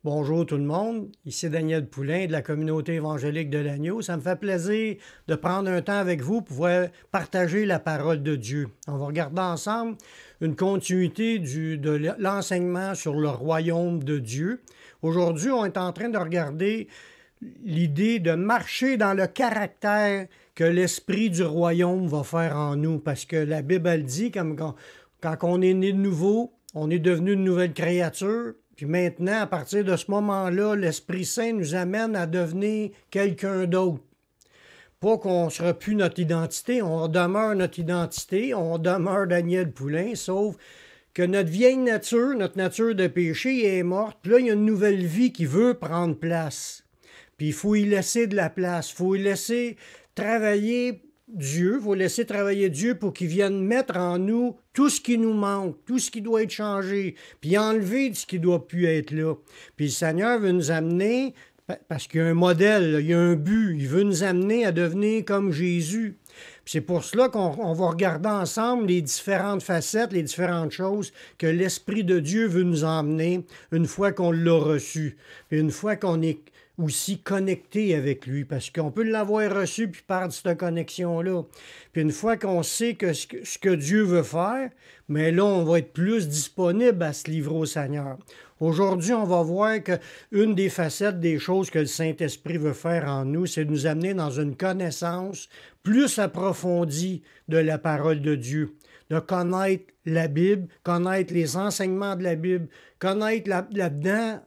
Bonjour tout le monde, ici Daniel Poulain de la communauté évangélique de l'Agneau. Ça me fait plaisir de prendre un temps avec vous pour pouvoir partager la parole de Dieu. On va regarder ensemble une continuité de l'enseignement sur le royaume de Dieu. Aujourd'hui, on est en train de regarder l'idée de marcher dans le caractère que l'esprit du royaume va faire en nous. Parce que la Bible elle dit, comme quand on est né de nouveau, on est devenu une nouvelle créature. Puis maintenant, à partir de ce moment-là, l'Esprit Saint nous amène à devenir quelqu'un d'autre. Pas qu'on ne sera plus notre identité, on demeure notre identité, on demeure Daniel Poulain, sauf que notre vieille nature, notre nature de péché est morte. Puis là, il y a une nouvelle vie qui veut prendre place. Puis il faut y laisser de la place, il faut y laisser travailler Dieu, il faut laisser travailler Dieu pour qu'il vienne mettre en nous tout ce qui nous manque, tout ce qui doit être changé, puis enlever ce qui ne doit plus être là. Puis le Seigneur veut nous amener, parce qu'il y a un modèle, il y a un but, il veut nous amener à devenir comme Jésus. Puis c'est pour cela qu'on va regarder ensemble les différentes facettes, les différentes choses que l'Esprit de Dieu veut nous emmener une fois qu'on l'a reçu, puis une fois qu'on est aussi connecté avec lui, parce qu'on peut l'avoir reçu puis perdre cette connexion-là. Puis une fois qu'on sait ce que Dieu veut faire, mais là, on va être plus disponible à se livrer au Seigneur. Aujourd'hui, on va voir qu'une des facettes des choses que le Saint-Esprit veut faire en nous, c'est de nous amener dans une connaissance plus approfondie de la parole de Dieu, de connaître la Bible, connaître les enseignements de la Bible, connaître là-dedans,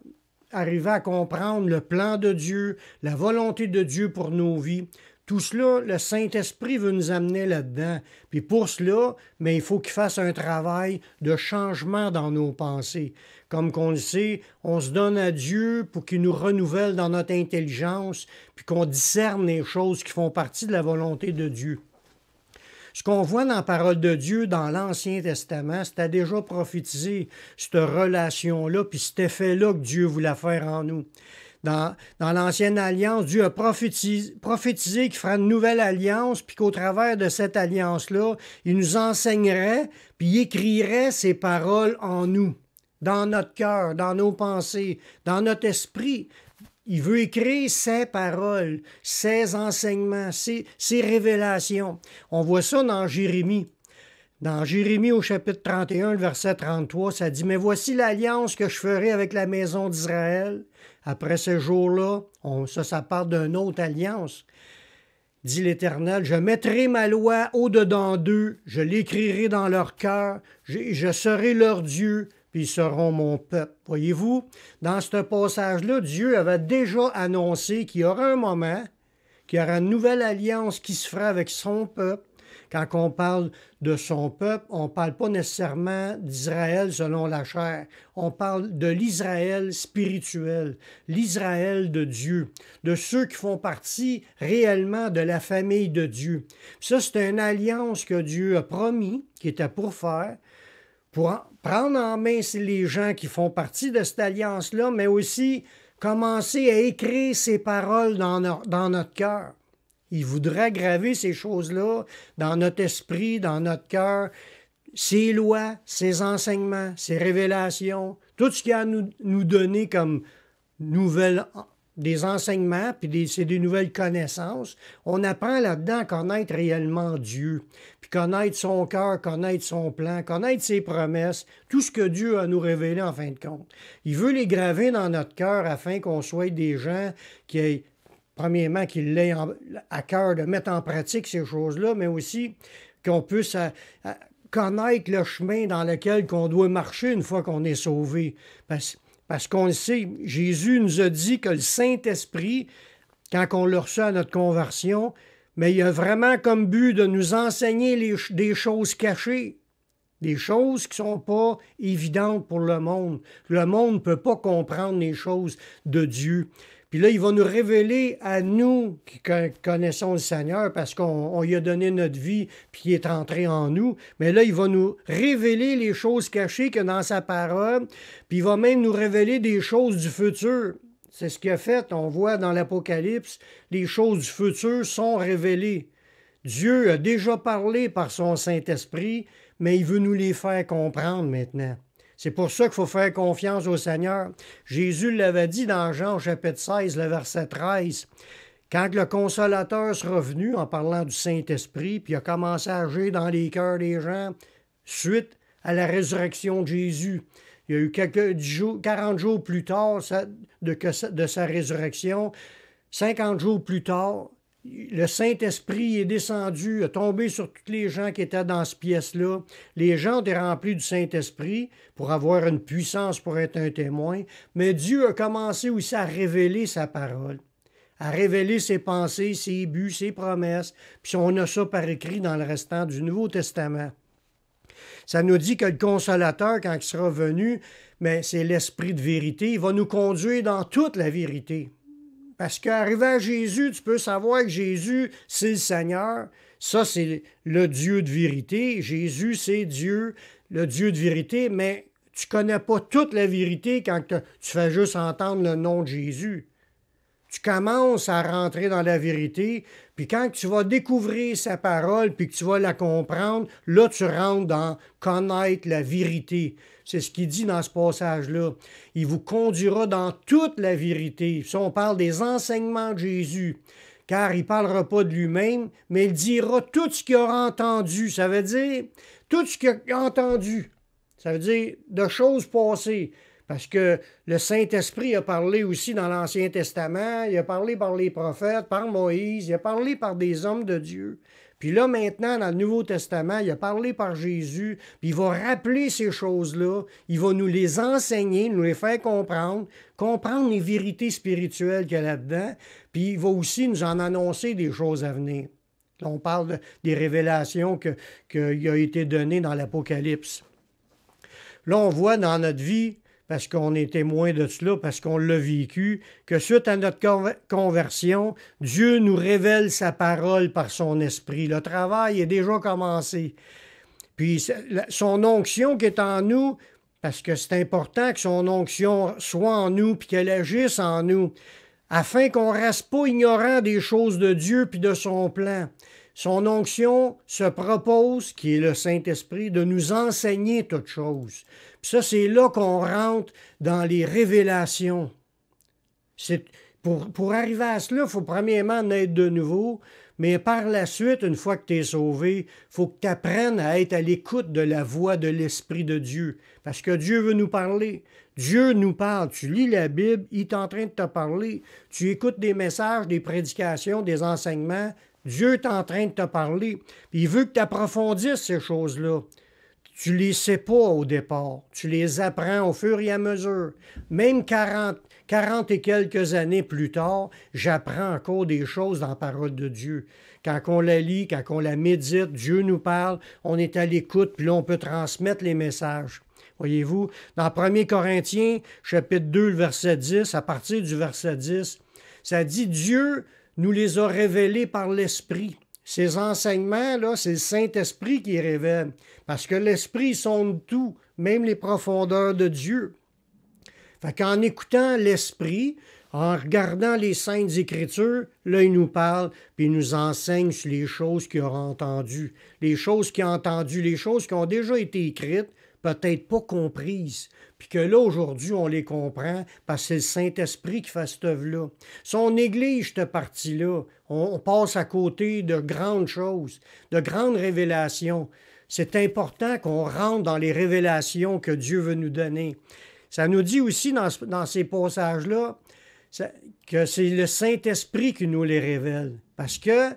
arriver à comprendre le plan de Dieu, la volonté de Dieu pour nos vies. Tout cela, le Saint-Esprit veut nous amener là-dedans. Puis pour cela, mais il faut qu'il fasse un travail de changement dans nos pensées. Comme qu'on le sait, on se donne à Dieu pour qu'il nous renouvelle dans notre intelligence, puis qu'on discerne les choses qui font partie de la volonté de Dieu. Ce qu'on voit dans la parole de Dieu dans l'Ancien Testament, c'était déjà prophétisé, cette relation-là, puis cet effet-là que Dieu voulait faire en nous. Dans l'Ancienne Alliance, Dieu a prophétisé qu'il fera une nouvelle alliance, puis qu'au travers de cette alliance-là, il nous enseignerait, puis il écrirait ses paroles en nous, dans notre cœur, dans nos pensées, dans notre esprit. Il veut écrire ses paroles, ses enseignements, ses révélations. On voit ça dans Jérémie. Dans Jérémie au chapitre 31, le verset 33, ça dit « Mais voici l'alliance que je ferai avec la maison d'Israël. Après ce jour-là, ça parle d'une autre alliance. Dit l'Éternel, je mettrai ma loi au-dedans d'eux, je l'écrirai dans leur cœur, je serai leur Dieu, puis ils seront mon peuple. » Voyez-vous, dans ce passage-là, Dieu avait déjà annoncé qu'il y aura un moment, qu'il y aura une nouvelle alliance qui se fera avec son peuple. Quand on parle de son peuple, on ne parle pas nécessairement d'Israël selon la chair. On parle de l'Israël spirituel, l'Israël de Dieu, de ceux qui font partie réellement de la famille de Dieu. Ça, c'est une alliance que Dieu a promis, qui était pour faire, pour prendre en main les gens qui font partie de cette alliance-là, mais aussi commencer à écrire ces paroles dans notre cœur. Il voudrait graver ces choses-là dans notre esprit, dans notre cœur, ses lois, ses enseignements, ses révélations, tout ce qu'il a à nous donner comme nouvelles, des enseignements, puis c'est des nouvelles connaissances. On apprend là-dedans à connaître réellement Dieu, puis connaître son cœur, connaître son plan, connaître ses promesses, tout ce que Dieu a à nous révéler en fin de compte. Il veut les graver dans notre cœur afin qu'on soit des gens qui aient premièrement, qu'il ait à cœur de mettre en pratique ces choses-là, mais aussi qu'on puisse connaître le chemin dans lequel on doit marcher une fois qu'on est sauvé. Parce qu'on le sait, Jésus nous a dit que le Saint-Esprit, quand on l'a reçu à notre conversion, mais il a vraiment comme but de nous enseigner des choses cachées. Des choses qui ne sont pas évidentes pour le monde. Le monde ne peut pas comprendre les choses de Dieu. Puis là, il va nous révéler à nous qui connaissons le Seigneur parce qu'on lui a donné notre vie puis il est entré en nous. Mais là, il va nous révéler les choses cachées que dans sa parole. Puis il va même nous révéler des choses du futur. C'est ce qu'il a fait. On voit dans l'Apocalypse, les choses du futur sont révélées. Dieu a déjà parlé par son Saint-Esprit, mais il veut nous les faire comprendre maintenant. C'est pour ça qu'il faut faire confiance au Seigneur. Jésus l'avait dit dans Jean chapitre 16, le verset 13. Quand le Consolateur sera venu, en parlant du Saint-Esprit, puis il a commencé à agir dans les cœurs des gens, suite à la résurrection de Jésus. Il y a eu 40 jours plus tard de sa résurrection, 50 jours plus tard, le Saint-Esprit est descendu, a tombé sur tous les gens qui étaient dans cette pièce-là. Les gens étaient remplis du Saint-Esprit pour avoir une puissance pour être un témoin, mais Dieu a commencé aussi à révéler sa parole, à révéler ses pensées, ses buts, ses promesses, puis on a ça par écrit dans le restant du Nouveau Testament. Ça nous dit que le Consolateur, quand il sera venu, mais c'est l'Esprit de vérité, il va nous conduire dans toute la vérité. Parce qu'arrivé à Jésus, tu peux savoir que Jésus, c'est le Seigneur. Ça, c'est le Dieu de vérité. Jésus, c'est Dieu, le Dieu de vérité, mais tu ne connais pas toute la vérité quand tu fais juste entendre le nom de Jésus. Tu commences à rentrer dans la vérité, puis quand tu vas découvrir sa parole, puis que tu vas la comprendre, là, tu rentres dans connaître la vérité. C'est ce qu'il dit dans ce passage-là. Il vous conduira dans toute la vérité. Si on parle des enseignements de Jésus, car il ne parlera pas de lui-même, mais il dira tout ce qu'il aura entendu. Ça veut dire tout ce qu'il a entendu. Ça veut dire de choses passées. Parce que le Saint-Esprit a parlé aussi dans l'Ancien Testament, il a parlé par les prophètes, par Moïse, il a parlé par des hommes de Dieu. Puis là, maintenant, dans le Nouveau Testament, il a parlé par Jésus, puis il va rappeler ces choses-là, il va nous les enseigner, nous les faire comprendre les vérités spirituelles qu'il y a là-dedans, puis il va aussi nous en annoncer des choses à venir. Là, on parle des révélations qui a été données dans l'Apocalypse. Là, on voit dans notre vie, parce qu'on est témoin de cela, parce qu'on l'a vécu, que suite à notre conversion, Dieu nous révèle sa parole par son esprit. Le travail est déjà commencé. Puis son onction qui est en nous, parce que c'est important que son onction soit en nous, puis qu'elle agisse en nous, afin qu'on ne reste pas ignorant des choses de Dieu puis de son plan. Son onction se propose, qui est le Saint-Esprit, de nous enseigner toutes choses. Puis ça, c'est là qu'on rentre dans les révélations. Pour arriver à cela, il faut premièrement naître de nouveau, mais par la suite, une fois que tu es sauvé, il faut que tu apprennes à être à l'écoute de la voix de l'Esprit de Dieu. Parce que Dieu veut nous parler. Dieu nous parle. Tu lis la Bible, il est en train de te parler. Tu écoutes des messages, des prédications, des enseignements. Dieu est en train de te parler. Puis il veut que tu approfondisses ces choses-là. Tu ne les sais pas au départ. Tu les apprends au fur et à mesure. Même 40 et quelques années plus tard, j'apprends encore des choses dans la parole de Dieu. Quand on la lit, quand on la médite, Dieu nous parle, on est à l'écoute, puis là, on peut transmettre les messages. Voyez-vous, dans 1 Corinthiens, chapitre 2, le verset 10, à partir du verset 10, ça dit « Dieu nous les a révélés par l'Esprit ». Ces enseignements-là, c'est le Saint-Esprit qui les révèle. Parce que l'Esprit sonde tout, même les profondeurs de Dieu. Fait qu'en écoutant l'Esprit, en regardant les Saintes Écritures, là, il nous parle, puis il nous enseigne sur les choses qu'il aura entendues. Les choses qu'il a entendues, les choses qui ont déjà été écrites, peut-être pas comprises. Puis que là, aujourd'hui, on les comprend parce que c'est le Saint-Esprit qui fait cette œuvre-là. Si on néglige cette partie-là, on passe à côté de grandes choses, de grandes révélations. C'est important qu'on rentre dans les révélations que Dieu veut nous donner. Ça nous dit aussi dans ces passages-là que c'est le Saint-Esprit qui nous les révèle. Parce que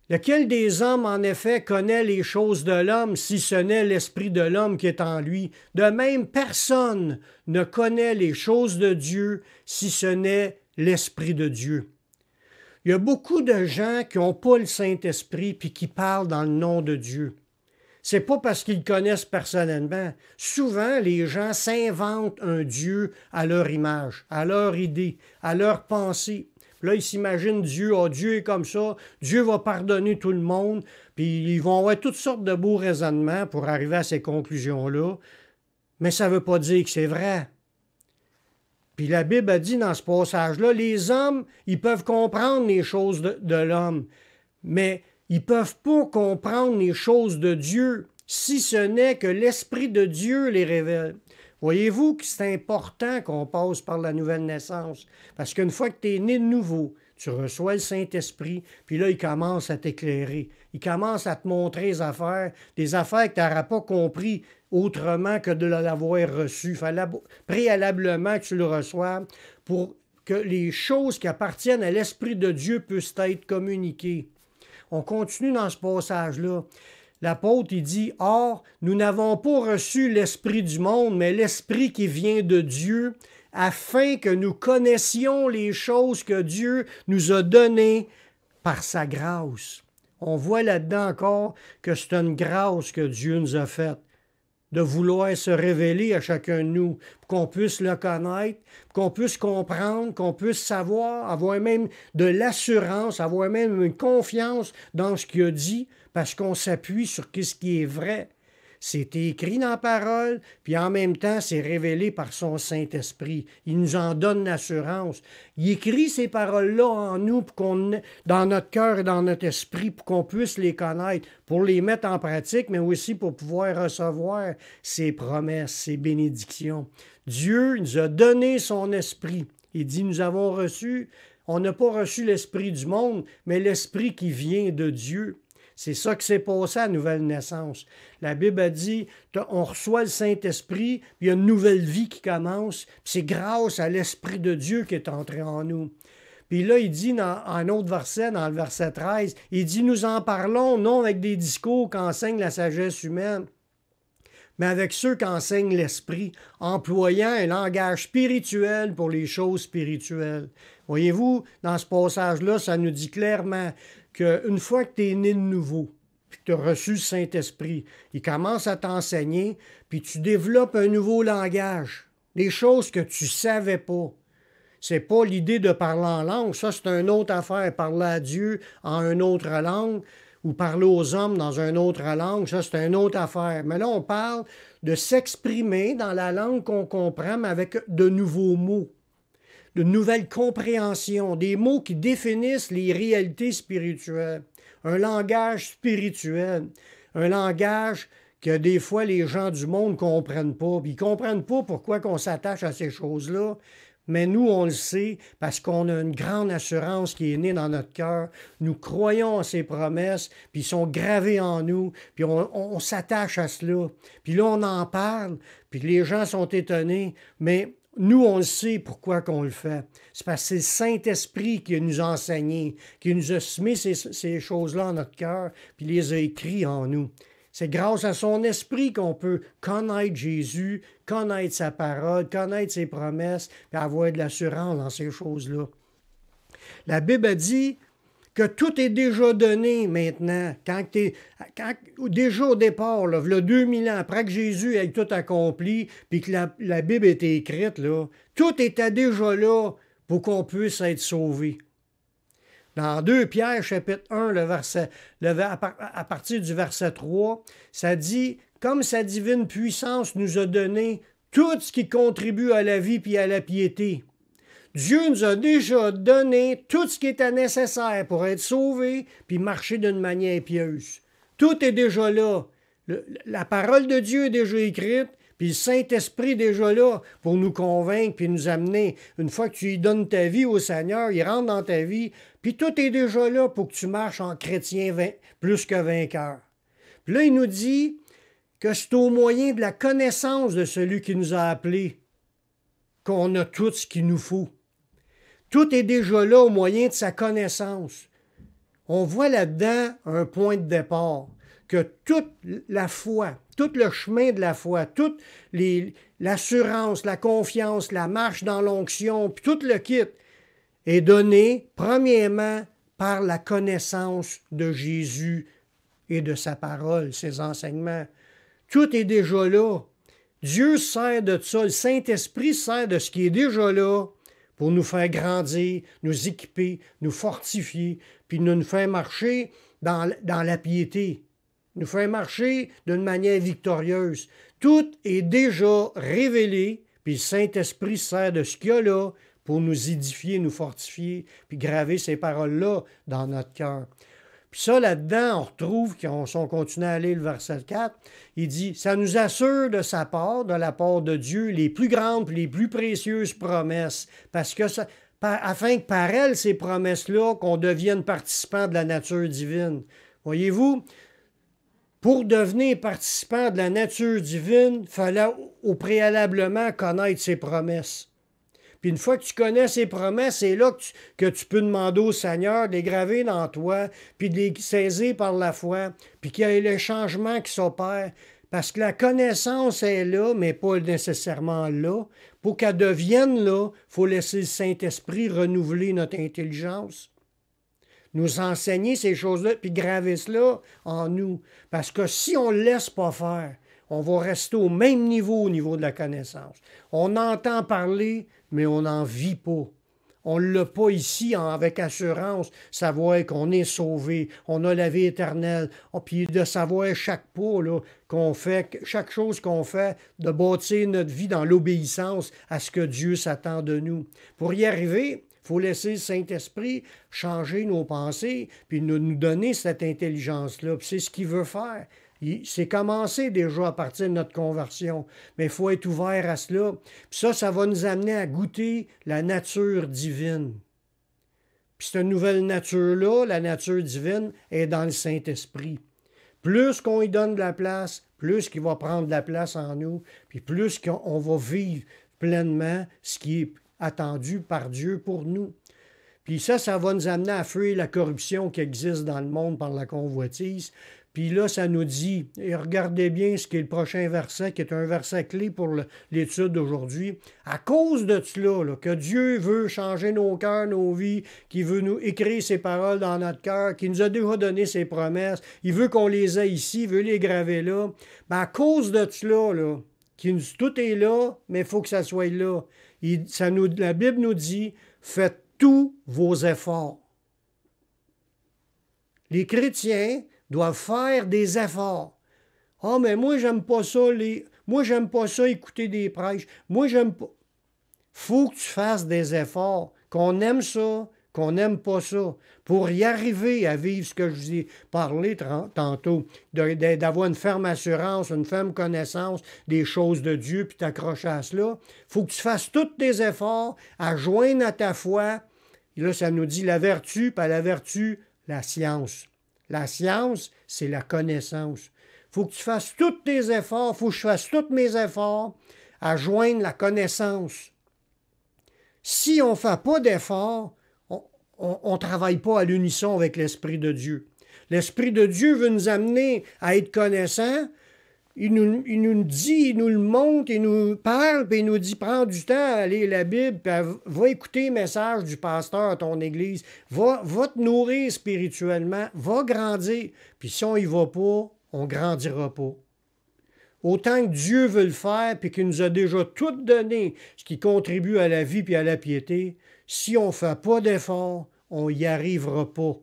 lequel des hommes, en effet, connaît les choses de l'homme si ce n'est l'Esprit de l'homme qui est en lui? De même, personne ne connaît les choses de Dieu si ce n'est l'Esprit de Dieu. Il y a beaucoup de gens qui n'ont pas le Saint-Esprit puis qui parlent dans le nom de Dieu. C'est pas parce qu'ils le connaissent personnellement. Souvent, les gens s'inventent un Dieu à leur image, à leur idée, à leur pensée. Là, ils s'imaginent Dieu, Dieu est comme ça, Dieu va pardonner tout le monde, puis ils vont avoir toutes sortes de beaux raisonnements pour arriver à ces conclusions-là, mais ça ne veut pas dire que c'est vrai. Puis la Bible a dit dans ce passage-là, les hommes, ils peuvent comprendre les choses de l'homme, mais ils ne peuvent pas comprendre les choses de Dieu si ce n'est que l'Esprit de Dieu les révèle. Voyez-vous que c'est important qu'on passe par la nouvelle naissance, parce qu'une fois que tu es né de nouveau, tu reçois le Saint-Esprit, puis là, il commence à t'éclairer. Il commence à te montrer des affaires que tu n'auras pas compris autrement que de l'avoir reçu. Il fallait préalablement que tu le reçoives pour que les choses qui appartiennent à l'Esprit de Dieu puissent être communiquées. On continue dans ce passage-là. L'apôtre, il dit, « Or, nous n'avons pas reçu l'Esprit du monde, mais l'Esprit qui vient de Dieu, afin que nous connaissions les choses que Dieu nous a données par sa grâce. » On voit là-dedans encore que c'est une grâce que Dieu nous a faite, de vouloir se révéler à chacun de nous, pour qu'on puisse le connaître, pour qu'on puisse comprendre, qu'on puisse savoir, avoir même de l'assurance, avoir même une confiance dans ce qu'il a dit, parce qu'on s'appuie sur ce qui est vrai. C'est écrit dans la parole, puis en même temps, c'est révélé par son Saint-Esprit. Il nous en donne l'assurance. Il écrit ces paroles-là en nous, dans notre cœur et dans notre esprit, pour qu'on puisse les connaître, pour les mettre en pratique, mais aussi pour pouvoir recevoir ses promesses, ses bénédictions. Dieu nous a donné son Esprit. Il dit, nous avons reçu, on n'a pas reçu l'Esprit du monde, mais l'Esprit qui vient de Dieu. C'est ça qui s'est passé à la nouvelle naissance. La Bible a dit, on reçoit le Saint-Esprit, puis il y a une nouvelle vie qui commence, puis c'est grâce à l'Esprit de Dieu qui est entré en nous. Puis là, il dit dans un autre verset, dans le verset 13, il dit, nous en parlons non avec des discours qu'enseigne la sagesse humaine, mais avec ceux qu'enseigne l'Esprit, employant un langage spirituel pour les choses spirituelles. Voyez-vous, dans ce passage-là, ça nous dit clairement qu'une fois que tu es né de nouveau, puis que tu as reçu le Saint-Esprit, il commence à t'enseigner, puis tu développes un nouveau langage, des choses que tu ne savais pas. C'est pas l'idée de parler en langue, ça c'est une autre affaire, parler à Dieu en une autre langue, ou parler aux hommes dans une autre langue, ça c'est une autre affaire. Mais là, on parle de s'exprimer dans la langue qu'on comprend, mais avec de nouveaux mots, de nouvelles compréhensions, des mots qui définissent les réalités spirituelles. Un langage spirituel, un langage que des fois les gens du monde ne comprennent pas. Puis ils ne comprennent pas pourquoi on s'attache à ces choses-là. Mais nous, on le sait parce qu'on a une grande assurance qui est née dans notre cœur. Nous croyons à ces promesses, puis ils sont gravés en nous, puis on s'attache à cela. Puis là, on en parle, puis les gens sont étonnés, mais nous, on le sait pourquoi qu'on le fait. C'est parce que c'est le Saint-Esprit qui nous a enseigné, qui nous a semé ces choses-là en notre cœur, puis les a écrits en nous. C'est grâce à son esprit qu'on peut connaître Jésus, connaître sa parole, connaître ses promesses, et avoir de l'assurance dans ces choses-là. La Bible a dit que tout est déjà donné maintenant. Déjà au départ, là, il y a 2000 ans, après que Jésus ait tout accompli, puis que la Bible était écrite, là, tout était déjà là pour qu'on puisse être sauvé. Dans 2 Pierre, chapitre 1, à partir du verset 3, ça dit « Comme sa divine puissance nous a donné tout ce qui contribue à la vie et à la piété. » Dieu nous a déjà donné tout ce qui était nécessaire pour être sauvé puis marcher d'une manière pieuse. Tout est déjà là. La parole de Dieu est déjà écrite, puis le Saint-Esprit est déjà là pour nous convaincre puis nous amener. Une fois que tu lui donnes ta vie au Seigneur, il rentre dans ta vie, puis tout est déjà là pour que tu marches en chrétien plus que vainqueur. Puis là, il nous dit que c'est au moyen de la connaissance de celui qui nous a appelés qu'on a tout ce qu'il nous faut. Tout est déjà là au moyen de sa connaissance. On voit là-dedans un point de départ, que toute la foi, tout le chemin de la foi, toute l'assurance, la confiance, la marche dans l'onction, puis tout le kit est donné premièrement par la connaissance de Jésus et de sa parole, ses enseignements. Tout est déjà là. Dieu sert de ça, le Saint-Esprit sert de ce qui est déjà là pour nous faire grandir, nous équiper, nous fortifier, puis nous faire marcher dans la piété, nous faire marcher d'une manière victorieuse. Tout est déjà révélé, puis le Saint-Esprit sert de ce qu'il y a là pour nous édifier, nous fortifier, puis graver ces paroles-là dans notre cœur. Puis ça, là-dedans, on retrouve, si on continue à aller le verset 4, il dit, ça nous assure de sa part, de la part de Dieu, les plus grandes et les plus précieuses promesses, parce que ça, afin que par elles, ces promesses-là, qu'on devienne participant de la nature divine. Voyez-vous, pour devenir participant de la nature divine, il fallait au préalablement connaître ses promesses. Puis une fois que tu connais ses promesses, c'est là que tu peux demander au Seigneur de les graver dans toi, puis de les saisir par la foi, puis qu'il y ait le changement qui s'opère. Parce que la connaissance est là, mais pas nécessairement là. Pour qu'elle devienne là, il faut laisser le Saint-Esprit renouveler notre intelligence, nous enseigner ces choses-là, puis graver cela en nous. Parce que si on ne le laisse pas faire, on va rester au niveau de la connaissance. On entend parler, mais on n'en vit pas. On ne l'a pas ici avec assurance, savoir qu'on est sauvé, on a la vie éternelle, puis de savoir chaque pas qu'on fait, chaque chose qu'on fait, de bâtir notre vie dans l'obéissance à ce que Dieu s'attend de nous. Pour y arriver, il faut laisser le Saint-Esprit changer nos pensées, puis nous donner cette intelligence-là. Puis c'est ce qu'il veut faire. C'est commencé déjà à partir de notre conversion, mais il faut être ouvert à cela. Puis ça va nous amener à goûter la nature divine. Puis cette nouvelle nature-là, la nature divine, est dans le Saint-Esprit. Plus qu'on y donne de la place, plus qu'il va prendre de la place en nous, puis plus qu'on va vivre pleinement ce qui est attendu par Dieu pour nous. Puis ça va nous amener à fuir la corruption qui existe dans le monde par la convoitise. Puis là, ça nous dit, et regardez bien ce qui est le prochain verset, qui est un verset clé pour l'étude d'aujourd'hui. À cause de cela, que Dieu veut changer nos cœurs, nos vies, qu'il veut nous écrire ses paroles dans notre cœur, qu'il nous a déjà donné ses promesses, il veut qu'on les ait ici, il veut les graver là. Ben à cause de cela, tout est là, mais il faut que ça soit là. La Bible nous dit, faites tous vos efforts. Les chrétiens doivent faire des efforts. Ah, mais moi, j'aime pas ça, moi, j'aime pas ça écouter des prêches. Moi, j'aime pas. Faut que tu fasses des efforts, qu'on aime ça, qu'on n'aime pas ça, pour y arriver à vivre ce que je vous ai parlé tantôt, d'avoir une ferme assurance, une ferme connaissance des choses de Dieu, puis t'accrocher à cela. Faut que tu fasses tous tes efforts à joindre à ta foi. Et là, ça nous dit la vertu, puis à la vertu, la science. La science, c'est la connaissance. Il faut que tu fasses tous tes efforts, il faut que je fasse tous mes efforts à joindre la connaissance. Si on ne fait pas d'efforts, on ne travaille pas à l'unisson avec l'Esprit de Dieu. L'Esprit de Dieu veut nous amener à être connaissants. Il nous dit, il nous le montre, il nous parle, puis il nous dit, prends du temps à lire la Bible, puis va écouter le message du pasteur à ton église, va te nourrir spirituellement, va grandir. Puis si on y va pas, on grandira pas. Autant que Dieu veut le faire, puis qu'il nous a déjà tout donné, ce qui contribue à la vie puis à la piété, si on ne fait pas d'efforts, on n'y arrivera pas.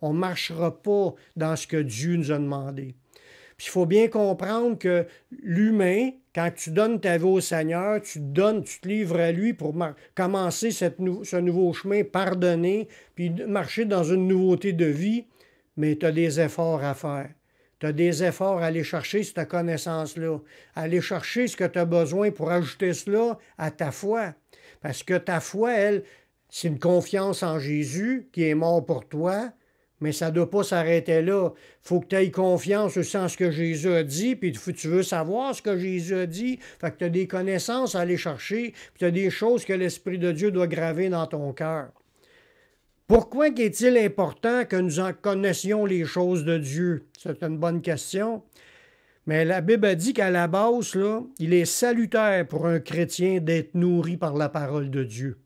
On ne marchera pas dans ce que Dieu nous a demandé. Puis il faut bien comprendre que l'humain, quand tu donnes ta vie au Seigneur, tu te livres à lui pour commencer ce nouveau chemin, pardonner, puis marcher dans une nouveauté de vie, mais tu as des efforts à faire. Tu as des efforts à aller chercher cette connaissance-là, à aller chercher ce que tu as besoin pour ajouter cela à ta foi. Parce que ta foi, elle, c'est une confiance en Jésus qui est mort pour toi, mais ça ne doit pas s'arrêter là. Il faut que tu aies confiance aussi en ce que Jésus a dit, puis tu veux savoir ce que Jésus a dit. Fait que tu as des connaissances à aller chercher, puis tu as des choses que l'Esprit de Dieu doit graver dans ton cœur. Pourquoi est-il important que nous en connaissions les choses de Dieu? C'est une bonne question. Mais la Bible a dit qu'à la base, là, il est salutaire pour un chrétien d'être nourri par la parole de Dieu.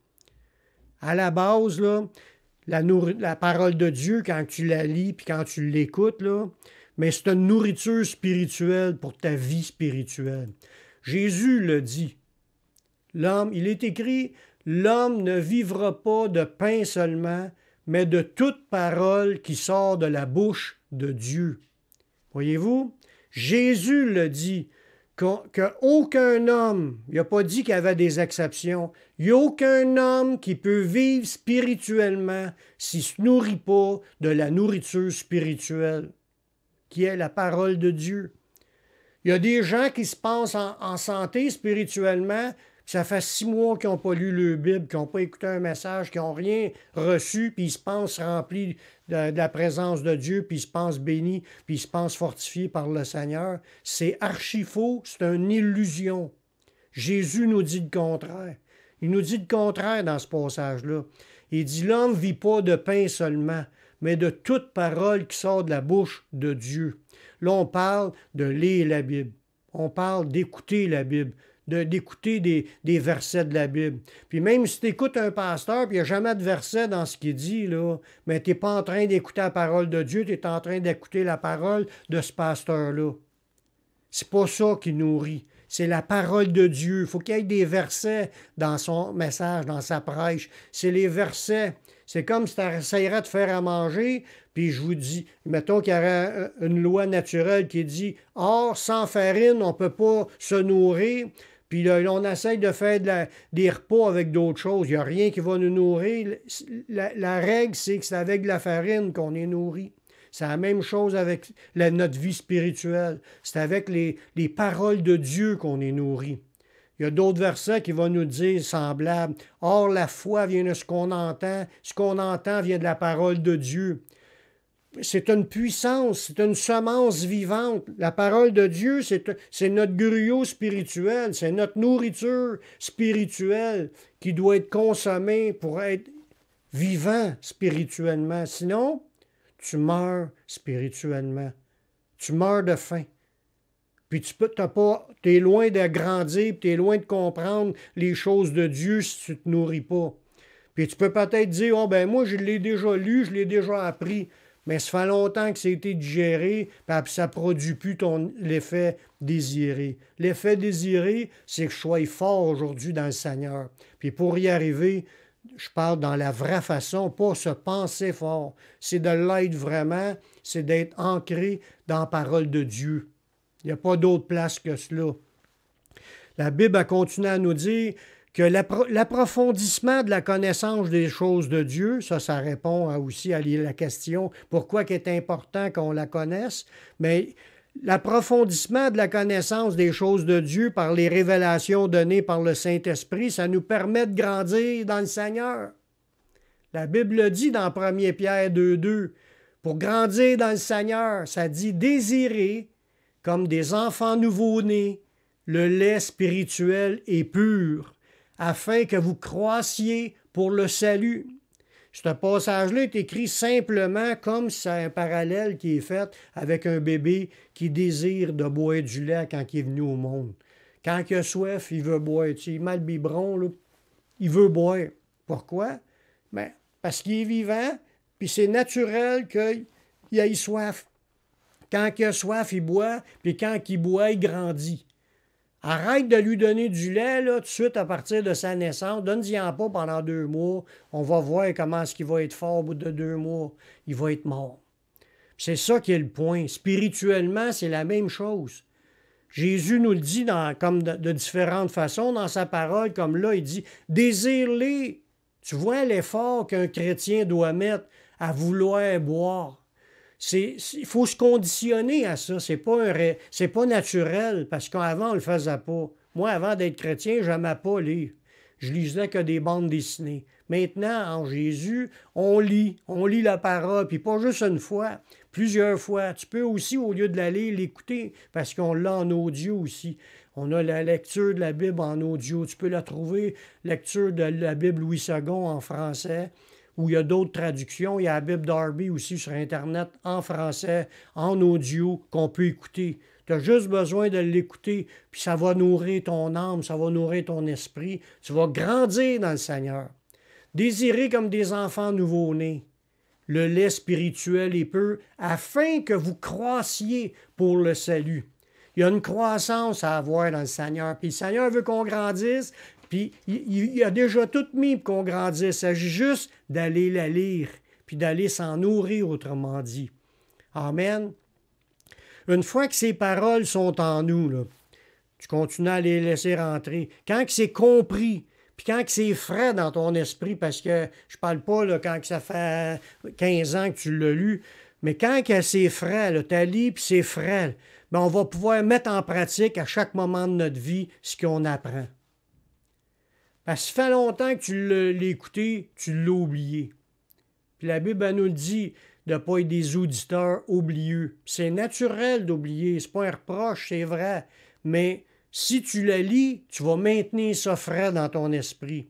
À la base, là, la parole de Dieu, quand tu la lis puis quand tu l'écoutes, là, mais c'est une nourriture spirituelle pour ta vie spirituelle. Jésus le dit. Il est écrit, l'homme ne vivra pas de pain seulement, mais de toute parole qui sort de la bouche de Dieu. Voyez-vous, Jésus le dit, qu'aucun homme, il n'a pas dit qu'il y avait des exceptions, il n'y a aucun homme qui peut vivre spirituellement s'il ne se nourrit pas de la nourriture spirituelle, qui est la parole de Dieu. Il y a des gens qui se pensent en santé spirituellement, puis ça fait 6 mois qu'ils n'ont pas lu le Bible, qu'ils n'ont pas écouté un message, qu'ils n'ont rien reçu, puis ils se pensent remplis de la présence de Dieu, puis ils se pensent bénis, puis ils se pensent fortifiés par le Seigneur. C'est archi faux, c'est une illusion. Jésus nous dit le contraire. Il nous dit le contraire dans ce passage-là. Il dit « L'homme ne vit pas de pain seulement, mais de toute parole qui sort de la bouche de Dieu. » Là, on parle de lire la Bible. On parle d'écouter la Bible, d'écouter des versets de la Bible. Puis même si tu écoutes un pasteur, puis il n'y a jamais de verset dans ce qu'il dit, là, mais tu n'es pas en train d'écouter la parole de Dieu, tu es en train d'écouter la parole de ce pasteur-là. C'est pas ça qui nourrit. C'est la parole de Dieu. Il faut qu'il y ait des versets dans son message, dans sa prêche. C'est les versets. C'est comme si tu essayerais de faire à manger, puis je vous dis, mettons qu'il y aurait une loi naturelle qui dit « Or, sans farine, on ne peut pas se nourrir. » Puis là, on essaye de faire des repas avec d'autres choses. Il n'y a rien qui va nous nourrir. La règle, c'est que c'est avec de la farine qu'on est nourri. C'est la même chose avec notre vie spirituelle. C'est avec les paroles de Dieu qu'on est nourri. Il y a d'autres versets qui vont nous dire semblables. Or, la foi vient de ce qu'on entend. Ce qu'on entend vient de la parole de Dieu. C'est une puissance, c'est une semence vivante. La parole de Dieu, c'est notre gruau spirituel, c'est notre nourriture spirituelle qui doit être consommée pour être vivant spirituellement. Sinon, tu meurs spirituellement. Tu meurs de faim. Puis tu es loin de grandir, puis tu es loin de comprendre les choses de Dieu si tu ne te nourris pas. Puis tu peux peut-être dire, oh ben moi je l'ai déjà lu, je l'ai déjà appris, mais ça fait longtemps que ça a été digéré, puis ça ne produit plus l'effet désiré. L'effet désiré, c'est que je sois fort aujourd'hui dans le Seigneur. Puis pour y arriver, je parle dans la vraie façon, pas se penser fort. C'est de l'être vraiment, c'est d'être ancré dans la parole de Dieu. Il n'y a pas d'autre place que cela. La Bible a continué à nous dire que l'approfondissement de la connaissance des choses de Dieu, ça répond aussi à la question pourquoi il est important qu'on la connaisse, mais l'approfondissement de la connaissance des choses de Dieu par les révélations données par le Saint-Esprit, ça nous permet de grandir dans le Seigneur. La Bible le dit dans 1 Pierre 2,2. Pour grandir dans le Seigneur, ça dit désirer, comme des enfants nouveau-nés, le lait spirituel et pur, afin que vous croissiez pour le salut. Ce passage-là est écrit simplement comme si c'est un parallèle qui est fait avec un bébé qui désire de boire du lait quand il est venu au monde. Quand il a soif, il veut boire. Tu sais, il met le biberon, là, il veut boire. Pourquoi? Ben, parce qu'il est vivant, puis c'est naturel qu'il ait soif. Quand il a soif, il boit, puis quand il boit, il grandit. Arrête de lui donner du lait, là, tout de suite à partir de sa naissance. Donne-y-en pas pendant 2 mois. On va voir comment est-ce qu'il va être fort au bout de 2 mois. Il va être mort. C'est ça qui est le point. Spirituellement, c'est la même chose. Jésus nous le dit comme de différentes façons dans sa parole, comme là, il dit « Désire-les ». Tu vois l'effort qu'un chrétien doit mettre à vouloir boire. Il faut se conditionner à ça. C'est pas naturel, parce qu'avant, on ne le faisait pas. Moi, avant d'être chrétien, je n'aimais pas lire. Je lisais que des bandes dessinées. Maintenant, en Jésus, on lit la parole, puis pas juste une fois, plusieurs fois. Tu peux aussi, au lieu de la lire, l'écouter, parce qu'on l'a en audio aussi. On a la lecture de la Bible en audio. Tu peux la trouver, lecture de la Bible Louis II en français, où il y a d'autres traductions. Il y a la Bible Darby aussi sur Internet en français, en audio, qu'on peut écouter. Tu as juste besoin de l'écouter, puis ça va nourrir ton âme, ça va nourrir ton esprit. Tu vas grandir dans le Seigneur. Désirez comme des enfants nouveau-nés le lait spirituel et pur, afin que vous croissiez pour le salut. Il y a une croissance à avoir dans le Seigneur. Puis le Seigneur veut qu'on grandisse, puis il a déjà tout mis pour qu'on grandisse. Il s'agit juste d'aller la lire, puis d'aller s'en nourrir, autrement dit. Amen. Une fois que ces paroles sont en nous, là, tu continues à les laisser rentrer. Quand c'est compris, puis quand c'est frais dans ton esprit, parce que je parle pas là, quand ça fait 15 ans que tu l'as lu, mais quand c'est frais, tu as lu puis c'est frais, bien, on va pouvoir mettre en pratique à chaque moment de notre vie ce qu'on apprend. Parce que ça fait longtemps que tu l'as écouté, tu l'as oublié. Puis la Bible elle nous le dit de ne pas être des auditeurs oublieux. C'est naturel d'oublier, c'est pas un reproche, c'est vrai. Mais si tu la lis, tu vas maintenir ça frais dans ton esprit.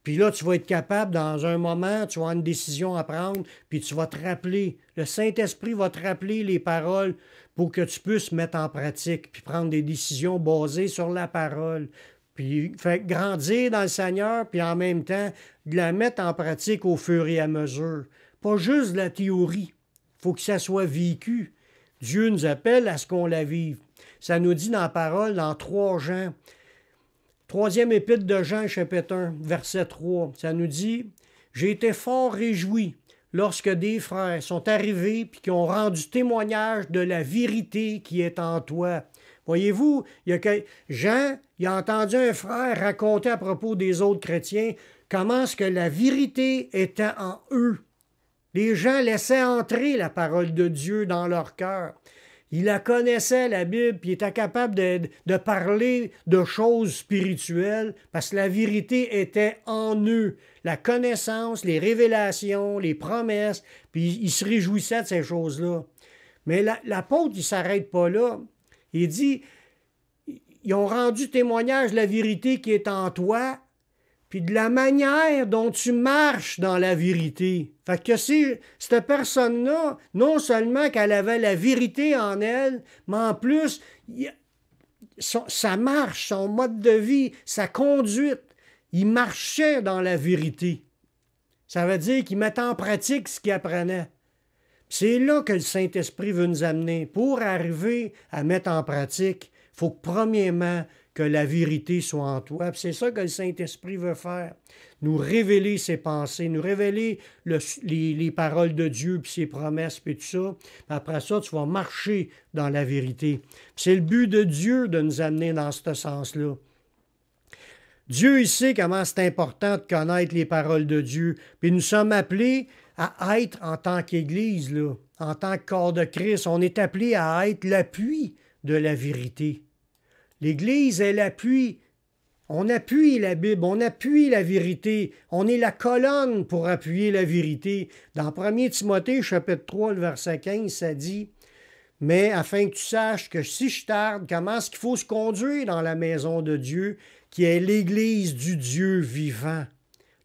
Puis là, tu vas être capable, dans un moment, tu vas avoir une décision à prendre, puis tu vas te rappeler. Le Saint-Esprit va te rappeler les paroles pour que tu puisses mettre en pratique, puis prendre des décisions basées sur la parole. Puis faire grandir dans le Seigneur, puis en même temps, de la mettre en pratique au fur et à mesure. Pas juste de la théorie. Il faut que ça soit vécu. Dieu nous appelle à ce qu'on la vive. Ça nous dit dans la parole, dans 3 Jean, 3e épître de Jean, chapitre 1, verset 3, ça nous dit « J'ai été fort réjoui lorsque des frères sont arrivés puis qui ont rendu témoignage de la vérité qui est en toi. » Voyez-vous, Jean, il a entendu un frère raconter à propos des autres chrétiens comment est-ce que la vérité était en eux. Les gens laissaient entrer la parole de Dieu dans leur cœur. Ils la connaissaient, la Bible, puis ils étaient capables de parler de choses spirituelles parce que la vérité était en eux. La connaissance, les révélations, les promesses, puis ils se réjouissaient de ces choses-là. Mais l'apôtre, il ne s'arrête pas là. Il dit, ils ont rendu témoignage de la vérité qui est en toi, puis de la manière dont tu marches dans la vérité. Fait que cette personne-là, non seulement qu'elle avait la vérité en elle, mais en plus, sa marche, son mode de vie, sa conduite, il marchait dans la vérité. Ça veut dire qu'il mettait en pratique ce qu'il apprenait. C'est là que le Saint-Esprit veut nous amener. Pour arriver à mettre en pratique, il faut que premièrement que la vérité soit en toi. C'est ça que le Saint-Esprit veut faire. Nous révéler ses pensées, nous révéler les paroles de Dieu, puis ses promesses, puis tout ça. Puis après ça, tu vas marcher dans la vérité. C'est le but de Dieu de nous amener dans ce sens-là. Dieu, il sait comment c'est important de connaître les paroles de Dieu. Puis nous sommes appelés à être en tant qu'Église, là, en tant que corps de Christ. On est appelé à être l'appui de la vérité. L'Église est l'appui. On appuie la Bible, on appuie la vérité. On est la colonne pour appuyer la vérité. Dans 1 Timothée, chapitre 3, le verset 15, ça dit « Mais afin que tu saches que si je tarde, comment est-ce qu'il faut se conduire dans la maison de Dieu, qui est l'Église du Dieu vivant. »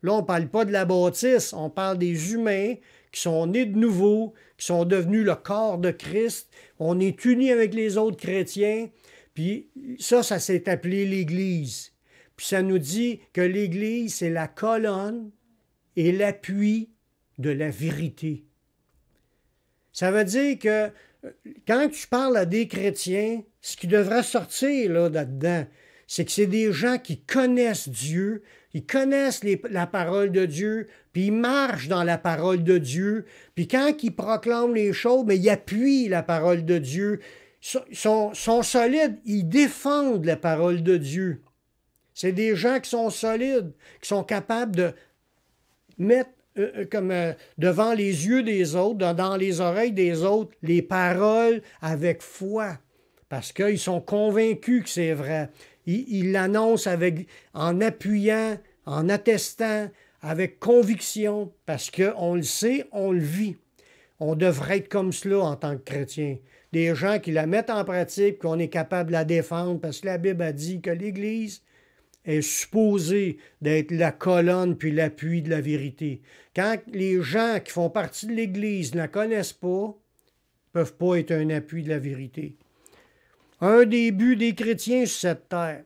Là, on ne parle pas de la bâtisse, on parle des humains qui sont nés de nouveau, qui sont devenus le corps de Christ. On est unis avec les autres chrétiens. Puis ça s'est appelé l'Église. Puis ça nous dit que l'Église, c'est la colonne et l'appui de la vérité. Ça veut dire que quand tu parles à des chrétiens, ce qui devrait sortir là-dedans, c'est que c'est des gens qui connaissent Dieu, ils connaissent la parole de Dieu, puis ils marchent dans la parole de Dieu, puis quand ils proclament les choses, mais ils appuient la parole de Dieu, sont solides, ils défendent la parole de Dieu. C'est des gens qui sont solides, qui sont capables de mettre devant les yeux des autres, dans les oreilles des autres, les paroles avec foi, parce qu'ils sont convaincus que c'est vrai. Ils l'annoncent en appuyant, en attestant, avec conviction, parce qu'on le sait, on le vit. On devrait être comme cela en tant que chrétien. Des gens qui la mettent en pratique, qu'on est capable de la défendre, parce que la Bible a dit que l'Église est supposée d'être la colonne puis l'appui de la vérité. Quand les gens qui font partie de l'Église ne la connaissent pas, ne peuvent pas être un appui de la vérité. Un des buts des chrétiens sur cette terre,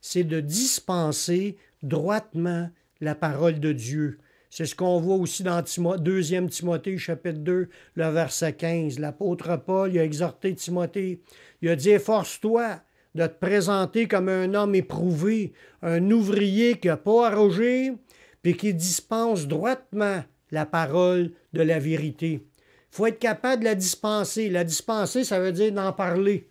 c'est de dispenser droitement la parole de Dieu. C'est ce qu'on voit aussi dans 2 Timothée, chapitre 2, le verset 15. L'apôtre Paul il a exhorté Timothée. Il a dit « Efforce-toi de te présenter comme un homme éprouvé, un ouvrier qui n'a pas à rougir, puis qui dispense droitement la parole de la vérité. » Il faut être capable de la dispenser. La dispenser, ça veut dire d'en parler.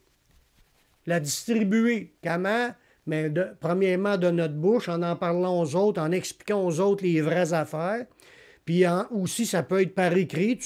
la distribuer. Comment? Mais premièrement, de notre bouche, en parlant aux autres, en expliquant aux autres les vraies affaires. Puis aussi, ça peut être par écrit.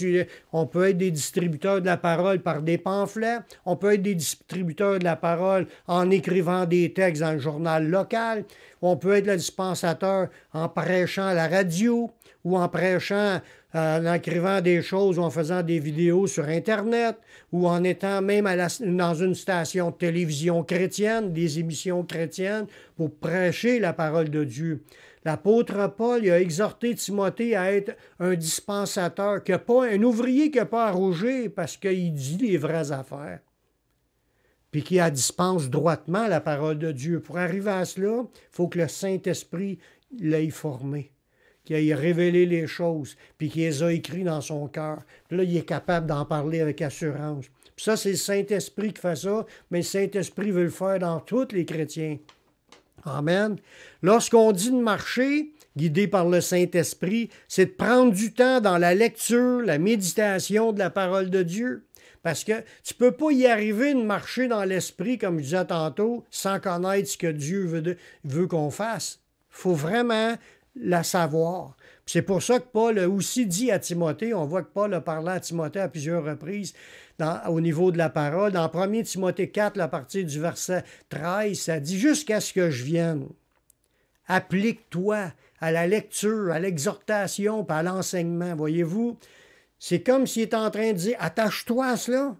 On peut être des distributeurs de la parole par des pamphlets. On peut être des distributeurs de la parole en écrivant des textes dans le journal local. On peut être le dispensateur en prêchant à la radio ou en prêchant, en écrivant des choses ou en faisant des vidéos sur Internet ou en étant même dans une station de télévision chrétienne, des émissions chrétiennes pour prêcher la parole de Dieu. L'apôtre Paul il a exhorté Timothée à être un dispensateur, un ouvrier qui n'a pas à rougir parce qu'il dit les vraies affaires, puis qui dispense droitement la parole de Dieu. Pour arriver à cela, il faut que le Saint-Esprit l'ait formé, qu'il ait révélé les choses, puis qu'il les a écrits dans son cœur. Puis là, il est capable d'en parler avec assurance. Puis ça, c'est le Saint-Esprit qui fait ça, mais le Saint-Esprit veut le faire dans tous les chrétiens. Amen. Lorsqu'on dit de marcher, guidé par le Saint-Esprit, c'est de prendre du temps dans la lecture, la méditation de la parole de Dieu. Parce que tu ne peux pas y arriver de marcher dans l'Esprit, comme je disais tantôt, sans connaître ce que Dieu veut qu'on fasse. Il faut vraiment la savoir. C'est pour ça que Paul a aussi dit à Timothée, on voit que Paul a parlé à Timothée à plusieurs reprises au niveau de la parole. Dans 1 Timothée 4, à partir du verset 13, ça dit « Jusqu'à ce que je vienne, applique-toi à la lecture, à l'exhortation, puis à l'enseignement. » Voyez-vous, c'est comme s'il est en train de dire « Attache-toi à cela.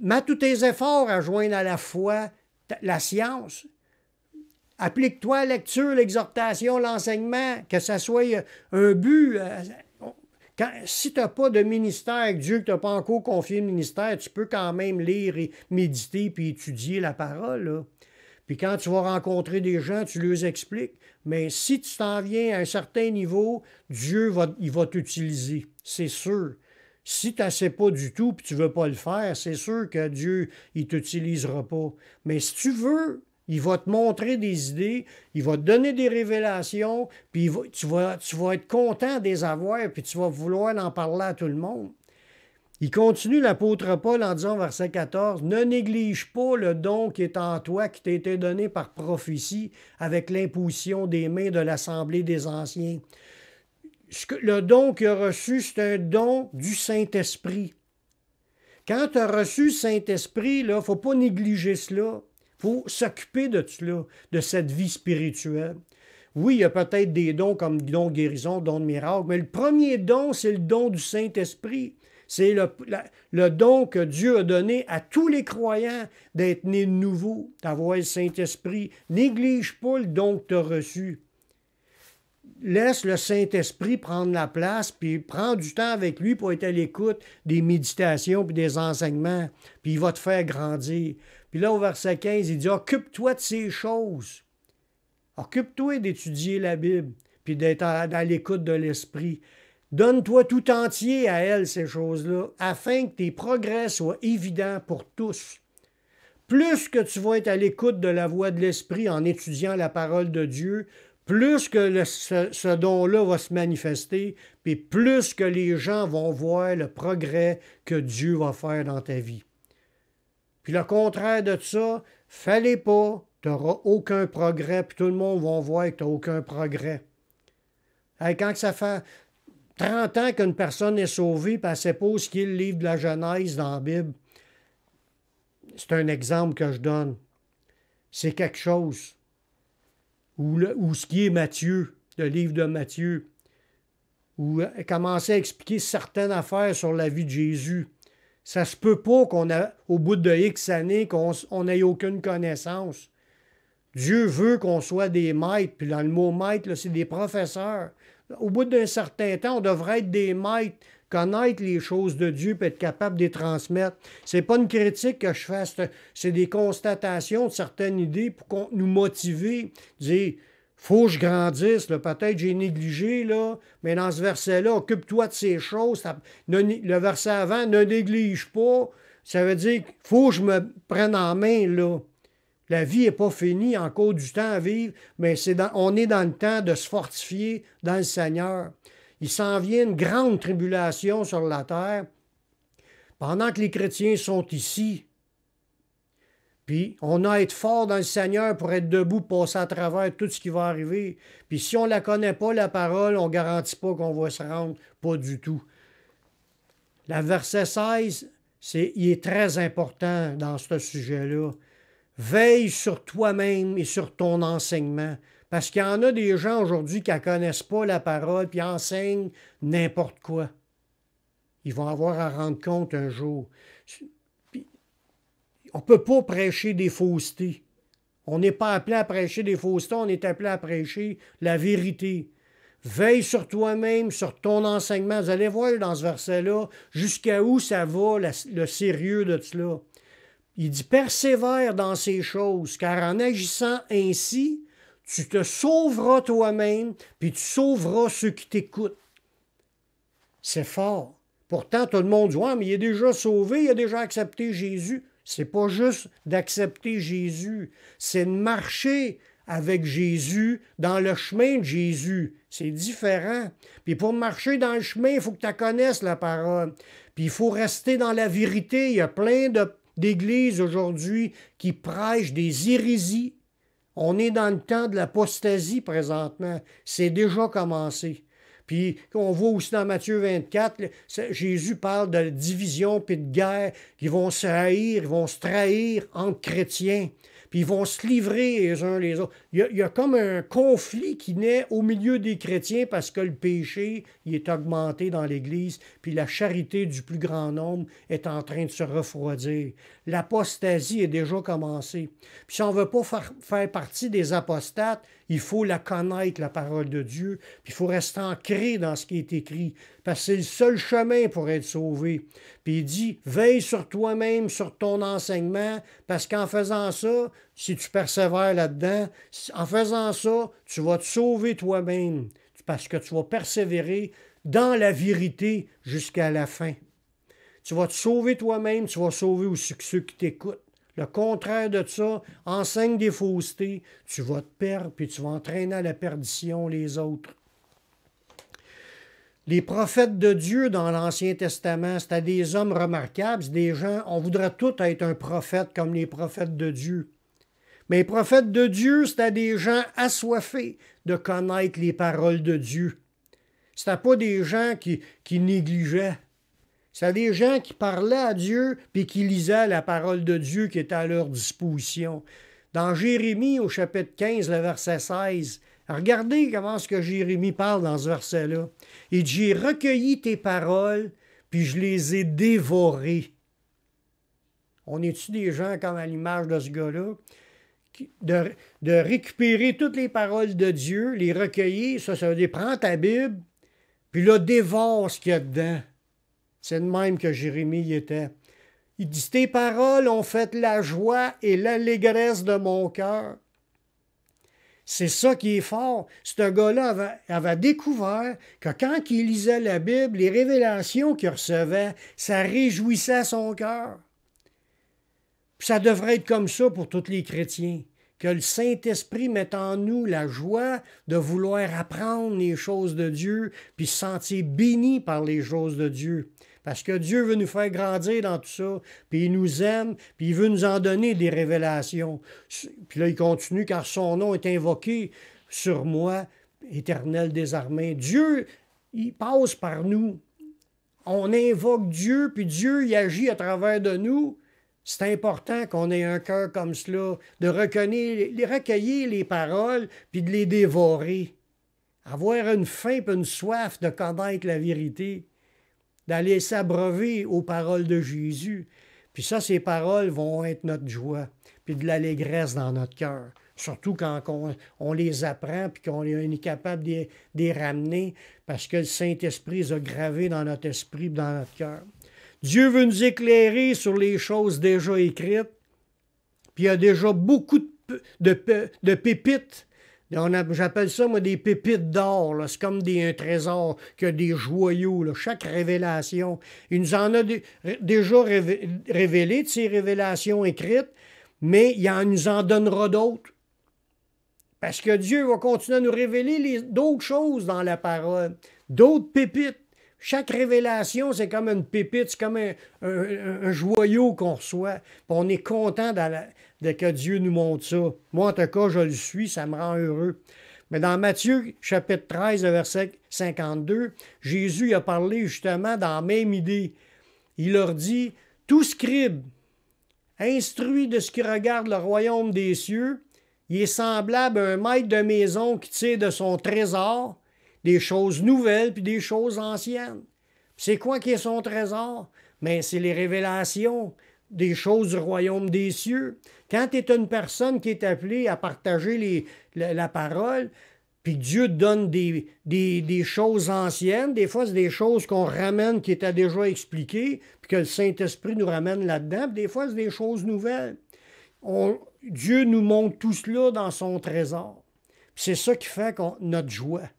Mets tous tes efforts à joindre à la foi la science. » Applique-toi à la lecture, l'exhortation, l'enseignement, que ça soit un but. Si tu n'as pas de ministère, Dieu que tu n'as pas encore confié le ministère, tu peux quand même lire et méditer puis étudier la parole. Là. Puis quand tu vas rencontrer des gens, tu leur expliques. Mais si tu t'en viens à un certain niveau, Dieu il va t'utiliser, c'est sûr. Si tu ne sais pas du tout et tu ne veux pas le faire, c'est sûr que Dieu ne t'utilisera pas. Mais si tu veux, il va te montrer des idées, il va te donner des révélations, puis tu vas être content de les avoir, puis tu vas vouloir en parler à tout le monde. Il continue, l'apôtre Paul, en disant, verset 14, « Ne néglige pas le don qui est en toi, qui t'a été donné par prophétie, avec l'imposition des mains de l'Assemblée des Anciens. » Le don qu'il a reçu, c'est un don du Saint-Esprit. Quand tu as reçu le Saint-Esprit, il ne faut pas négliger cela. Il faut s'occuper de cela, de cette vie spirituelle. Oui, il y a peut-être des dons comme don de guérison, don de miracle, mais le premier don, c'est le don du Saint-Esprit. C'est le don que Dieu a donné à tous les croyants d'être nés de nouveau, d'avoir le Saint-Esprit. Néglige pas le don que tu as reçu. Laisse le Saint-Esprit prendre la place, puis prends du temps avec lui pour être à l'écoute des méditations puis des enseignements, puis il va te faire grandir. Puis là, au verset 15, il dit « Occupe-toi de ces choses. Occupe-toi d'étudier la Bible, puis d'être à l'écoute de l'Esprit. Donne-toi tout entier à elle, ces choses-là, afin que tes progrès soient évidents pour tous. Plus que tu vas être à l'écoute de la voix de l'Esprit en étudiant la parole de Dieu, plus que ce don-là va se manifester, puis plus que les gens vont voir le progrès que Dieu va faire dans ta vie. Puis le contraire de ça, fais-les pas, tu n'auras aucun progrès, puis tout le monde va voir que tu n'as aucun progrès. Hey, quand ça fait 30 ans qu'une personne est sauvée, puis elle ne sait pas ce qu'est le livre de la Genèse dans la Bible, c'est un exemple que je donne. C'est quelque chose. Ou ce qui est Matthieu, le livre de Matthieu, où elle commençait à expliquer certaines affaires sur la vie de Jésus. Ça se peut pas au bout de X années, qu'on n'ait aucune connaissance. Dieu veut qu'on soit des maîtres, puis dans le mot maître, là, c'est des professeurs. Au bout d'un certain temps, on devrait être des maîtres, connaître les choses de Dieu, puis être capable de les transmettre. C'est pas une critique que je fais, c'est des constatations de certaines idées pour nous motiver, dire faut que je grandisse, peut-être j'ai négligé, là, mais dans ce verset-là, occupe-toi de ces choses. Le verset avant, ne néglige pas, ça veut dire qu'il faut que je me prenne en main, là. La vie n'est pas finie, encore du temps à vivre, mais on est dans le temps de se fortifier dans le Seigneur. Il s'en vient une grande tribulation sur la terre. Pendant que les chrétiens sont ici, Puis on a à être fort dans le Seigneur pour être debout, passer à travers tout ce qui va arriver. Puis si on ne la connaît pas, la parole, on ne garantit pas qu'on va se rendre. Pas du tout. Le verset 16, il est très important dans ce sujet-là. Veille sur toi-même et sur ton enseignement. Parce qu'il y en a des gens aujourd'hui qui ne connaissent pas la parole puis enseignent n'importe quoi. Ils vont avoir à rendre compte un jour. On ne peut pas prêcher des faussetés. On n'est pas appelé à prêcher des faussetés, on est appelé à prêcher la vérité. Veille sur toi-même, sur ton enseignement. Vous allez voir dans ce verset-là jusqu'à où ça va, le sérieux de cela. Il dit, persévère dans ces choses, car en agissant ainsi, tu te sauveras toi-même, puis tu sauveras ceux qui t'écoutent. C'est fort. Pourtant, tout le monde dit, ouais, mais il est déjà sauvé, il a déjà accepté Jésus. C'est pas juste d'accepter Jésus, c'est de marcher avec Jésus dans le chemin de Jésus. C'est différent. Puis pour marcher dans le chemin, il faut que tu connaisses la parole. Puis il faut rester dans la vérité. Il y a plein d'églises aujourd'hui qui prêchent des hérésies. On est dans le temps de l'apostasie présentement. C'est déjà commencé. Puis on voit aussi dans Matthieu 24, Jésus parle de division puis de guerre, qu'ils vont se haïr, ils vont se trahir entre chrétiens, puis ils vont se livrer les uns les autres. Il y a comme un conflit qui naît au milieu des chrétiens parce que le péché il est augmenté dans l'Église, puis la charité du plus grand nombre est en train de se refroidir. L'apostasie est déjà commencée. Puis si on ne veut pas faire partie des apostates, il faut la connaître, la parole de Dieu, puis il faut rester ancré dans ce qui est écrit, parce que c'est le seul chemin pour être sauvé. Puis il dit, veille sur toi-même, sur ton enseignement, parce qu'en faisant ça, si tu persévères là-dedans, en faisant ça, tu vas te sauver toi-même, parce que tu vas persévérer dans la vérité jusqu'à la fin. Tu vas te sauver toi-même, tu vas sauver aussi ceux qui t'écoutent. Le contraire de ça, enseigne des faussetés, tu vas te perdre, puis tu vas entraîner à la perdition les autres. Les prophètes de Dieu dans l'Ancien Testament, c'était des hommes remarquables, c'est des gens, on voudrait tous être un prophète comme les prophètes de Dieu. Mais les prophètes de Dieu, c'était des gens assoiffés de connaître les paroles de Dieu. C'était pas des gens qui négligeaient. C'est des gens qui parlaient à Dieu puis qui lisaient la parole de Dieu qui était à leur disposition. Dans Jérémie, au chapitre 15, le verset 16, regardez comment ce que Jérémie parle dans ce verset-là. Il dit, j'ai recueilli tes paroles, puis je les ai dévorées. On est-tu des gens comme à l'image de ce gars-là? De récupérer toutes les paroles de Dieu, les recueillir, ça veut dire prends ta Bible, puis là, dévore ce qu'il y a dedans. C'est de même que Jérémie y était. Il dit, tes paroles ont fait la joie et l'allégresse de mon cœur. C'est ça qui est fort. Ce gars-là avait découvert que quand il lisait la Bible, les révélations qu'il recevait, ça réjouissait son cœur. Puis ça devrait être comme ça pour tous les chrétiens. Que le Saint-Esprit mette en nous la joie de vouloir apprendre les choses de Dieu, puis se sentir béni par les choses de Dieu. Parce que Dieu veut nous faire grandir dans tout ça, puis il nous aime, puis il veut nous en donner des révélations. Puis là, il continue, car son nom est invoqué sur moi, Éternel des armées. Dieu, il passe par nous. On invoque Dieu, puis Dieu, il agit à travers de nous. C'est important qu'on ait un cœur comme cela, de recueillir les paroles, puis de les dévorer. Avoir une faim et une soif de connaître la vérité, d'aller s'abreuver aux paroles de Jésus. Puis ça, ces paroles vont être notre joie, puis de l'allégresse dans notre cœur. Surtout quand on les apprend, puis qu'on est capable de les ramener, parce que le Saint-Esprit les a gravés dans notre esprit, dans notre cœur. Dieu veut nous éclairer sur les choses déjà écrites, puis il y a déjà beaucoup de pépites. J'appelle ça, moi, des pépites d'or. C'est comme un trésor, que des joyaux. Là. Chaque révélation, il nous en a déjà révélé de ces révélations écrites, mais il nous en donnera d'autres. Parce que Dieu va continuer à nous révéler d'autres choses dans la parole, d'autres pépites. Chaque révélation, c'est comme une pépite, c'est comme un joyau qu'on reçoit. Puis on est content de que Dieu nous montre ça. Moi, en tout cas, je le suis, ça me rend heureux. Mais dans Matthieu, chapitre 13, verset 52, Jésus a parlé justement dans la même idée. Il leur dit, « Tout scribe, instruit de ce qui regarde le royaume des cieux, il est semblable à un maître de maison qui tire de son trésor des choses nouvelles puis des choses anciennes. » C'est quoi qui est son trésor? Mais c'est les révélations des choses du royaume des cieux. Quand tu es une personne qui est appelée à partager la parole, puis Dieu te donne des choses anciennes, des fois c'est des choses qu'on ramène qui étaient déjà expliquées, puis que le Saint-Esprit nous ramène là-dedans, puis des fois c'est des choses nouvelles. Dieu nous montre tout cela dans son trésor. C'est ça qui fait notre joie.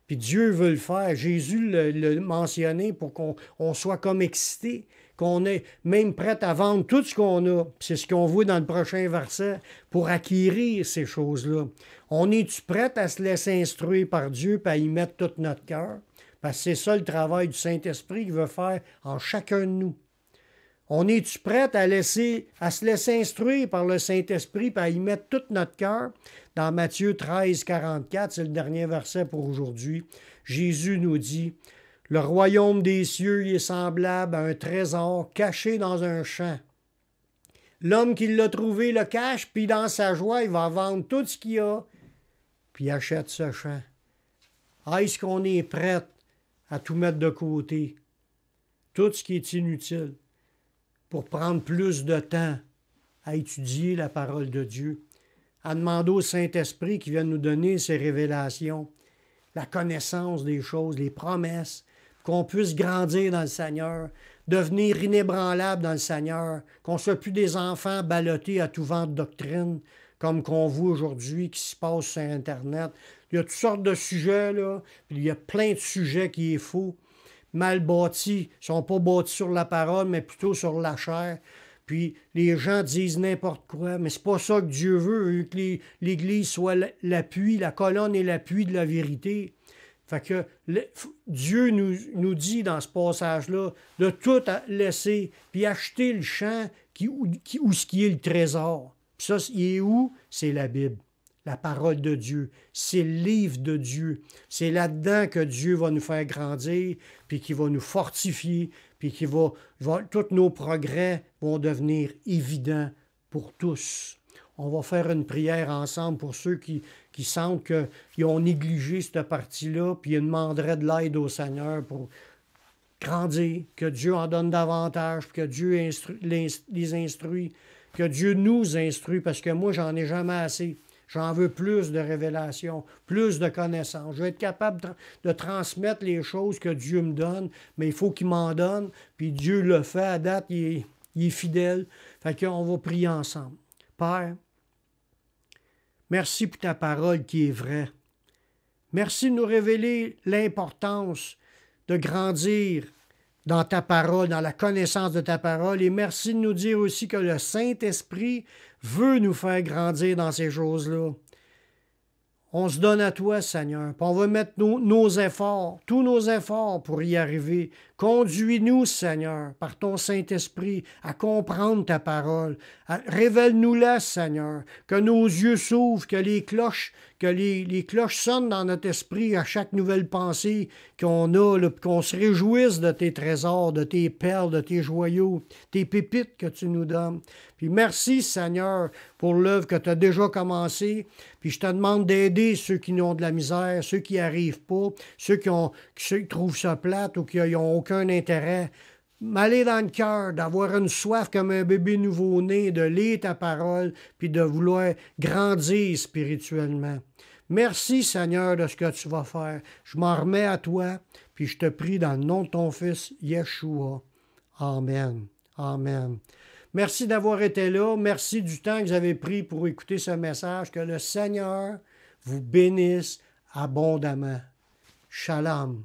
Puis Dieu veut le faire. Jésus l'a mentionné pour qu'on soit comme excité, qu'on est même prêt à vendre tout ce qu'on a. C'est ce qu'on voit dans le prochain verset pour acquérir ces choses-là. On est-tu prêt à se laisser instruire par Dieu et à y mettre tout notre cœur? Parce que c'est ça le travail du Saint-Esprit qu'il veut faire en chacun de nous. On est-tu prêt à se laisser instruire par le Saint-Esprit et à y mettre tout notre cœur? Dans Matthieu 13, 44, c'est le dernier verset pour aujourd'hui, Jésus nous dit, « Le royaume des cieux y est semblable à un trésor caché dans un champ. L'homme qui l'a trouvé le cache, puis dans sa joie, il va vendre tout ce qu'il a, puis il achète ce champ. Est-ce qu'on est prêt à tout mettre de côté? Tout ce qui est inutile, pour prendre plus de temps à étudier la parole de Dieu, à demander au Saint-Esprit qui vient nous donner ses révélations, la connaissance des choses, les promesses, qu'on puisse grandir dans le Seigneur, devenir inébranlable dans le Seigneur, qu'on ne soit plus des enfants ballottés à tout vent de doctrine, comme qu'on voit aujourd'hui qui se passe sur Internet. Il y a toutes sortes de sujets, là, puis il y a plein de sujets qui sont faux, mal bâtis, ils ne sont pas bâtis sur la parole, mais plutôt sur la chair. Puis les gens disent n'importe quoi, mais c'est pas ça que Dieu veut, que l'Église soit l'appui, la colonne et l'appui de la vérité. Fait que Dieu nous dit dans ce passage-là de tout laisser, puis acheter le champ où ce qui est le trésor. Puis ça, il est où? C'est la Bible, la parole de Dieu. C'est le livre de Dieu. C'est là-dedans que Dieu va nous faire grandir, puis qui va nous fortifier, puis tous nos progrès vont devenir évidents pour tous. On va faire une prière ensemble pour ceux qui sentent qu'ils ont négligé cette partie-là, puis ils demanderaient de l'aide au Seigneur pour grandir, que Dieu en donne davantage, puis que Dieu les instruit, que Dieu nous instruit, parce que moi, j'en ai jamais assez. J'en veux plus de révélations, plus de connaissances. Je vais être capable de transmettre les choses que Dieu me donne, mais il faut qu'il m'en donne, puis Dieu le fait à date, il est fidèle. Fait qu'on va prier ensemble. Père, merci pour ta parole qui est vraie. Merci de nous révéler l'importance de grandir dans ta parole, dans la connaissance de ta parole. Et merci de nous dire aussi que le Saint-Esprit veut nous faire grandir dans ces choses-là. On se donne à toi, Seigneur, puis on va mettre nos efforts, tous nos efforts pour y arriver. Conduis-nous, Seigneur, par ton Saint-Esprit, à comprendre ta parole. Révèle-nous-la, Seigneur, que nos yeux s'ouvrent, que les cloches sonnent dans notre esprit à chaque nouvelle pensée qu'on a, là, qu'on se réjouisse de tes trésors, de tes perles, de tes joyaux, tes pépites que tu nous donnes. Puis merci, Seigneur, pour l'œuvre que tu as déjà commencée. Puis je te demande d'aider ceux qui ont de la misère, ceux qui n'y arrivent pas, ceux qui trouvent ça plate ou qui n'ont aucun intérêt. M'aller dans le cœur, d'avoir une soif comme un bébé nouveau-né, de lire ta parole, puis de vouloir grandir spirituellement. Merci, Seigneur, de ce que tu vas faire. Je m'en remets à toi, puis je te prie dans le nom de ton Fils, Yeshua. Amen. Amen. Merci d'avoir été là. Merci du temps que vous avez pris pour écouter ce message. Que le Seigneur vous bénisse abondamment. Shalom.